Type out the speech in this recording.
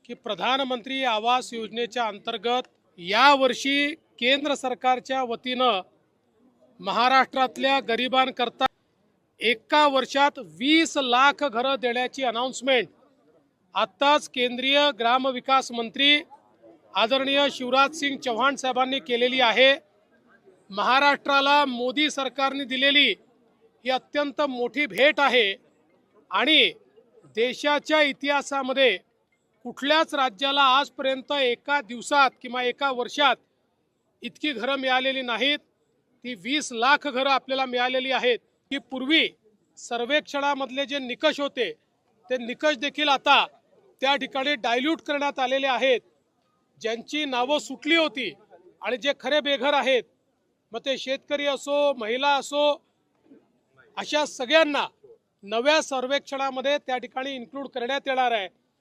की प्रधानमंत्री आवास योजनेच्या अंतर्गत यावर्षी केंद्र सरकारच्या वतीनं महाराष्ट्रातल्या गरिबांकरता एका वर्षात 20 लाख घरं देण्याची अनाउन्समेंट आत्ताच केंद्रीय ग्रामविकास मंत्री आदरणीय शिवराज सिंग चौहान साहेबांनी केलेली आहे। महाराष्ट्राला मोदी सरकारने दिलेली ही अत्यंत मोठी भेट आहे आणि देशाच्या इतिहासामध्ये कुठल्याच राज्याला आजपर्यंत एका दिवसात किंवा एका वर्षात इतकी घरं मिळालेली नाहीत। ती 20 लाख घरं आपल्याला मिळालेली आहेत की पूर्वी सर्वेक्षणामधले जे निकष होते ते निकष देखील आता त्या ठिकाणी डायल्यूट करण्यात आलेले आहेत। ज्यांची नावं सुटली होती आणि जे खरे बेघर आहेत, मग ते शेतकरी असो महिला असो, अशा सगळ्यांना नव्या सर्वेक्षणामध्ये त्या ठिकाणी इन्क्लूड करण्यात येणार आहे।